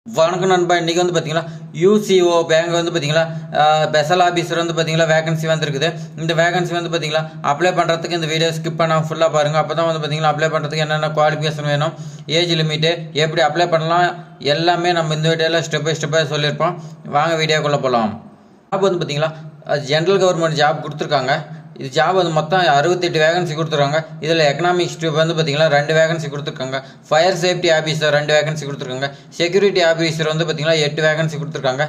வணக்கம் நண்பா. இன்றைக்கி வந்து பார்த்தீங்கன்னா யூசிஓ பேங்க் வந்து பார்த்தீங்கன்னா ஸ்பெஷல் ஆஃபீஸர் வந்து பார்த்தீங்கன்னா வேகன்சி வந்துருக்குது. இந்த வேகன்சி வந்து பார்த்தீங்கன்னா அப்ளை பண்ணுறதுக்கு இந்த வீடியோ ஸ்கிப் பண்ணால் ஃபுல்லாக பாருங்கள். அப்போ தான் வந்து பார்த்தீங்கன்னா அப்ளை பண்ணுறதுக்கு என்னென்ன குவாலிஃபிகேஷன் வேணும், ஏஜ் லிமிட்டு, எப்படி அப்ளை பண்ணலாம், எல்லாமே நம்ம இந்த வீடியோவில் ஸ்டெப் பை ஸ்டெப்பாக சொல்லியிருப்போம். வாங்க வீடியோக்குள்ளே போகலாம். ஜாப் வந்து பார்த்தீங்கன்னா ஜென்ரல் கவர்மெண்ட் ஜாப் கொடுத்துருக்காங்க. இது ஜாப் வந்து மொத்தம் 68 வேகன்சி கொடுத்துருக்காங்க. இதில் எக்கனாமிக்ஸ் வந்து பார்த்தீங்கன்னா 2 வேகன்சி கொடுத்துருக்காங்க. ஃபயர் சேஃப்டி ஆஃபீஸர் 2 வேகன்சி கொடுத்துருக்காங்க. செக்யூரிட்டி ஆஃபீஸர் வந்து பார்த்தீங்கன்னா 8 வேகன்சி கொடுத்துருக்காங்க.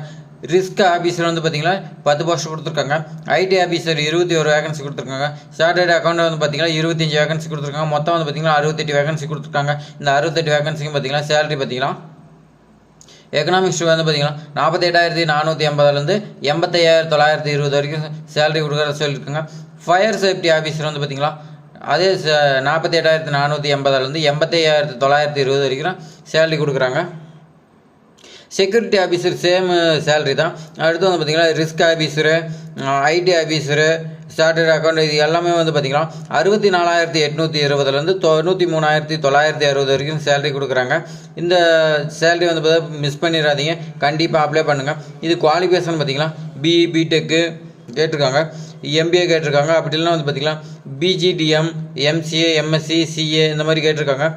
ரிஸ்க் ஆஃபீஸர் வந்து பார்த்தீங்கன்னா 10 போஸ்ட் கொடுத்துருக்காங்க. ஐடி ஆஃபீஸர் 21 வேகன்சி கொடுத்துருக்காங்க. சார்ட்டர்ட் அக்கௌண்ட் வந்து பார்த்தீங்கன்னா 25 வேகன்சி கொடுத்துருக்காங்க. மொத்தம் வந்து பார்த்தீங்கன்னா 68 வேகன்சி கொடுத்துருக்காங்க. இந்த 68 வேகன்சிக்கும் பார்த்தீங்கன்னா சேலரி பார்த்தீங்கன்னா எக்கனாமிக்ஸ் வந்து பார்த்தீங்கன்னா 48,480 85,920 வரைக்கும் சேலரி கொடுக்குறத சொல்லியிருக்காங்க. ஃபயர் சேஃப்டி ஆஃபீஸர் வந்து பார்த்தீங்களா அதே 48,480 85,920 வரைக்கும் சேலரி கொடுக்குறாங்க. செக்யூரிட்டி ஆஃபீஸர் சேம் சேலரி தான். அடுத்து வந்து பார்த்திங்கன்னா risk officer, IT officer, chartered account, இது எல்லாமே வந்து பார்த்திங்கன்னா 64,820 93,960 வரைக்கும் சேலரி கொடுக்குறாங்க. இந்த சேலரி வந்து பார்த்தா மிஸ் பண்ணிடாதீங்க, கண்டிப்பாக அப்ளை பண்ணுங்கள். இது குவாலிஃபிகேஷன் பார்த்திங்கன்னா பிஇ பிடெக்கு கேட்டிருக்காங்க, எம்பிஏ கேட்டிருக்காங்க. அப்படி இல்லைனா வந்து பார்த்திங்கன்னா பிஜிடிஎம், எம்சிஏ, எம்எஸ்சி, சிஏ இந்த மாதிரி கேட்டிருக்காங்க.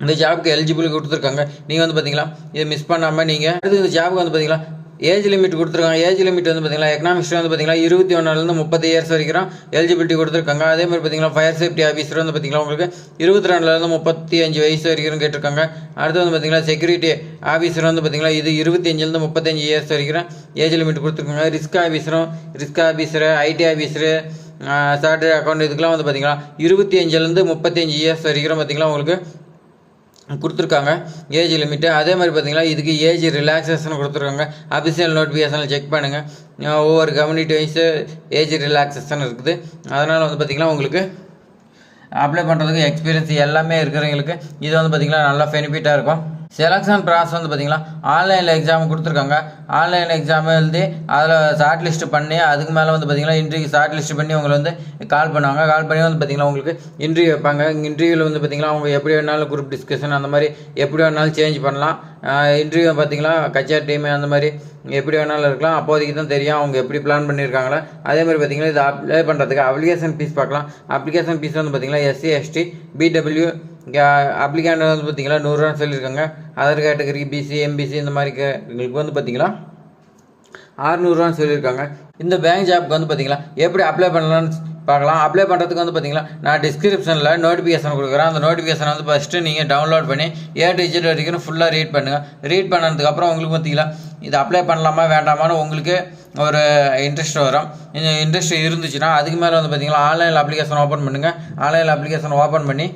இந்த ஜாபுக்கு எலிஜிபிள் கொடுத்துருக்காங்க. நீங்கள் வந்து பார்த்தீங்களா இதை மிஸ் பண்ணாமல் நீங்கள் அடுத்து இந்த ஜாபுக்கு வந்து பார்த்தீங்களா ஏஜ் லிமிட் கொடுத்துருக்காங்க. ஏஜ் லிமிட் வந்து பார்த்தீங்கன்னா எக்கனாமிக்ஸ் வந்து பார்த்தீங்கன்னா 21 30 இயர்ஸ் வரைக்கும் எலிஜிபிலிட்டி கொடுத்துருக்காங்க. அதே மாதிரி பார்த்தீங்கன்னா ஃபயர் சேஃப்டி ஆஃபீஸர் வந்து பார்த்தீங்கன்னா உங்களுக்கு 22 35 வயசு வரைக்கும் கேட்டிருக்காங்க. அடுத்து வந்து பார்த்தீங்கன்னா செக்யூரிட்டி ஆஃபீஸர் வந்து பார்த்தீங்கன்னா இது 25 35 இயர்ஸ் வரைக்கும் ஏஜ் லிமிட் கொடுத்துருக்காங்க. Risk officer, IT officer, chartered account, இதுக்கெலாம் வந்து பார்த்தீங்கன்னா 25 35 இயர்ஸ் வரைக்கும் பார்த்தீங்கன்னா உங்களுக்கு கொடுத்துருக்காங்க ஏஜ் லிமிட்டு. அதே மாதிரி பார்த்தீங்கன்னா இதுக்கு ஏஜ் ரிலாக்ஸேஷன் கொடுத்துருக்காங்க. அஃபிஷியல் நோட்டிஃபிகேஷனில் செக் பண்ணுங்கள். ஒவ்வொரு கம்யூனிட்டி வைஸு ஏஜ் ரிலாக்ஸேஷன் இருக்குது. அதனால் வந்து பார்த்திங்கன்னா உங்களுக்கு அப்ளை பண்ணுறதுக்கு எக்ஸ்பீரியன்ஸ் எல்லாமே இருக்கிறவங்களுக்கு இது வந்து பார்த்திங்கன்னா நல்லா பெனிஃபிட்டாக இருக்கும். செலெக்ஷன் ப்ராசஸ் வந்து பார்த்திங்கன்னா ஆன்லைனில் எக்ஸாம் கொடுத்துருக்காங்க. ஆன்லைன் எக்ஸாம் எழுதி அதில் ஷார்ட் லிஸ்ட் பண்ணி அதுக்கு மேலே வந்து பார்த்திங்கன்னா இன்டர்வியூ ஷார்ட் லிஸ்ட் பண்ணி உங்களை வந்து கால் பண்ணுவாங்க. கால் பண்ணி வந்து பார்த்திங்கன்னா உங்களுக்கு இன்டர்வியூ வைப்பாங்க. இன்டர்வியூவில் வந்து பார்த்திங்கன்னா அவங்க எப்படி வேணாலும் குரூப் டிஸ்கஷன் அந்த மாதிரி எப்படி வேணாலும் சேஞ்ச் பண்ணலாம். இன்டர்வியூ பார்த்திங்கன்னா கச்சேரி டீம் அந்த மாதிரி எப்படி வேணாலும் இருக்கலாம். அப்போதைக்கு தான் தெரியும் அவங்க எப்படி பிளான் பண்ணியிருக்காங்களே. அதே மாதிரி பார்த்திங்கன்னா இது அப்ளை பண்ணுறதுக்கு அப்ளிகேஷன் ஃபீஸ் பார்க்கலாம். அப்ளிகேஷன் ஃபீஸ் வந்து பார்த்திங்கன்னா எஸ்சி எஸ்டி பிடபிள்யூ அப்ளிகேண்ட் வந்து பார்த்திங்கன்னா 100 ரூபான்னு சொல்லியிருக்காங்க. அதர் கேட்டகரி பிசி எம்பிசி இந்த மாதிரி எங்களுக்கு வந்து பார்த்திங்கன்னா 600 ரூபான்னு சொல்லியிருக்காங்க. இந்த பேங்க் ஜாப்க்கு வந்து பார்த்திங்கன்னா எப்படி அப்ளை பண்ணலான்னு பார்க்கலாம். அப்ளை பண்ணுறதுக்கு வந்து பார்த்திங்கன்னா நான் டிஸ்கிரிப்ஷனில் நோட்டிஃபிகேஷன் கொடுக்குறேன். அந்த நோட்டிஃபிகேஷன் வந்து ஃபஸ்ட்டு நீங்கள் டவுன்லோட் பண்ணி A to Z வரைக்கும் ஃபுல்லாக ரீட் பண்ணுங்கள். ரீட் பண்ணதுக்கப்புறம் உங்களுக்கு பார்த்திங்கன்னா இது அப்ளை பண்ணலாமா வேண்டாமான்னு உங்களுக்கு ஒரு இன்ட்ரெஸ்ட் வரும். இந்த இன்ட்ரெஸ்ட் இருந்துச்சுன்னா அதுக்கு மேலே வந்து பார்த்திங்கன்னா ஆன்லைனில் அப்ளிகேஷன் ஓப்பன் பண்ணுங்கள். ஆன்லைனில் அப்ளிகேஷன் ஓப்பன் பண்ணி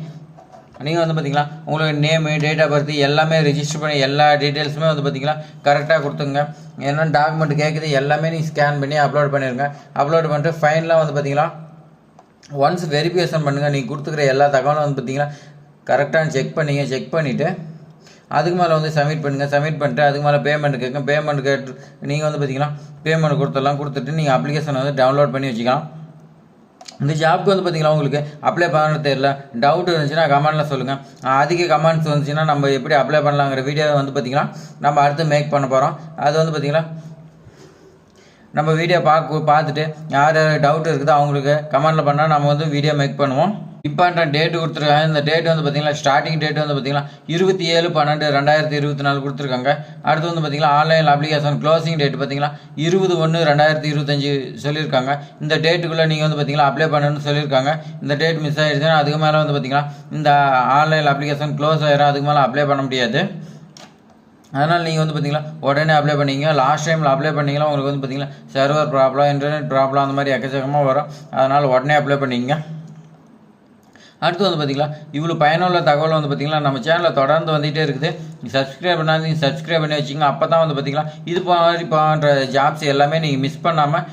நீங்கள் வந்து பார்த்திங்கன்னா உங்களுக்கு நேமு, டேட் ஆஃப் பர்த் எல்லாமே ரிஜிஸ்டர் பண்ணி எல்லா டீட்டெயில்ஸுமே வந்து பார்த்திங்கன்னா கரெக்டாக கொடுத்துங்க. என்ன டாக்குமெண்ட் கேட்குது எல்லாமே நீங்கள் ஸ்கேன் பண்ணி அப்லோட் பண்ணிடுங்க. அப்லோட் பண்ணிட்டு ஃபைனலாக வந்து பார்த்திங்கன்னா ஒன்ஸ் வெரிஃபிகேஷன் பண்ணுங்கள். நீங்கள் கொடுத்துக்கிற எல்லா தகவலும் வந்து பார்த்திங்கன்னா கரெக்டாக செக் பண்ணிவிட்டு அதுக்கு மேலே வந்து சப்மிட் பண்ணுங்கள். சப்மிட் பண்ணிட்டு அதுக்கு மேலே பேமெண்ட் கேட்கும். பேமெண்ட் கேட்டு நீங்கள் வந்து பார்த்திங்கன்னா பேமெண்ட் கொடுத்துட்டு நீங்கள் அப்ளிகேஷனை வந்து டவுன்லோட் பண்ணி வச்சுக்கலாம். இந்த ஜாப்க்கு வந்து பார்த்திங்கன்னா உங்களுக்கு அப்ளை பண்ண தெரியல, டவுட் இருந்துச்சுன்னா கமெண்ட்டில் சொல்லுங்கள். அதிக கமெண்ட்ஸ் வந்துச்சுன்னா நம்ம எப்படி அப்ளை பண்ணலாங்கிற வீடியோவை வந்து பார்த்திங்கன்னா நம்ம அடுத்து மேக் பண்ண போகிறோம். அது வந்து பார்த்திங்கன்னா நம்ம வீடியோ பார்த்துட்டு யார் டவுட் இருக்குதோ அவங்களுக்கு கமெண்ட்டில் பண்ணால் நம்ம வந்து வீடியோ மேக் பண்ணுவோம். இம்பார்ட்டன்ட் டேட்டு கொடுத்துருக்காங்க. இந்த டேட் வந்து பார்த்திங்கன்னா ஸ்டார்டிங் டேட் வந்து பார்த்திங்கன்னா 27/12/2024 கொடுத்துருக்காங்க. அடுத்து வந்து பார்த்திங்கன்னா ஆன்லைன் அப்ளிகேஷன் க்ளோசிங் டேட் பார்த்திங்கன்னா 20/1/2025 சொல்லியிருக்காங்க. இந்த டேட்டுக்குள்ளே நீங்கள் வந்து பார்த்திங்கன்னா அப்ளை பண்ணணும்னு சொல்லியிருக்காங்க. இந்த டேட் மிஸ் ஆகிடுச்சுன்னா அதுக்கு மேலே வந்து பார்த்திங்கன்னா இந்த ஆன்லைன் அப்ளிகேஷன் க்ளோஸ் ஆகிடும். அதுக்கு மேலே அப்ளை பண்ண முடியாது. அதனால் நீங்கள் வந்து பார்த்திங்கன்னா உடனே அப்ளை பண்ணிங்க. லாஸ்ட் டைமில் அப்ளை பண்ணிங்கன்னா உங்களுக்கு வந்து பார்த்திங்கன்னா சர்வர் ப்ராப்ளம், இன்டர்நெட் ப்ராப்ளம் அந்த மாதிரி எக்கச்சக்கமாக வரும். அதனால் உடனே அப்ளை பண்ணிங்க. அடுத்து வந்து பார்த்திங்கன்னா இவ்வளோ பயனுள்ள தகவல் வந்து பார்த்திங்கன்னா நம்ம சேனலில் தொடர்ந்து வந்துகிட்டே இருக்குது. சப்ஸ்கிரைப் பண்ணாதீங்க, சப்ஸ்கிரைப் பண்ணி வச்சிங்க. அப்போ தான் வந்து பார்த்திங்கன்னா இது மாதிரி போன்ற ஜாப்ஸ் எல்லாமே நீங்கள் மிஸ் பண்ணாமல்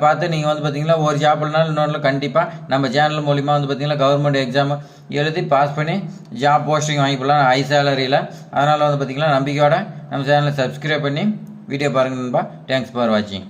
பார்த்து நீங்கள் வந்து பார்த்திங்கன்னா ஒரு ஜாப் இல்லைனாலும் இன்னொன்று கண்டிப்பாக நம்ம சேனல் மூலிமா வந்து பார்த்திங்கன்னா கவர்மெண்ட் எக்ஸாம் எழுதி பாஸ் பண்ணி ஜாப் போஸ்டிங் வாங்கிக்கலாம் ஹை சேலரியில். அதனால் வந்து பார்த்திங்கன்னா நம்பிக்கையோட நம்ம சேனலை சப்ஸ்கிரைப் பண்ணி வீடியோ பாருங்கள் நண்பா. தேங்க்ஸ் ஃபார் வாட்சிங்.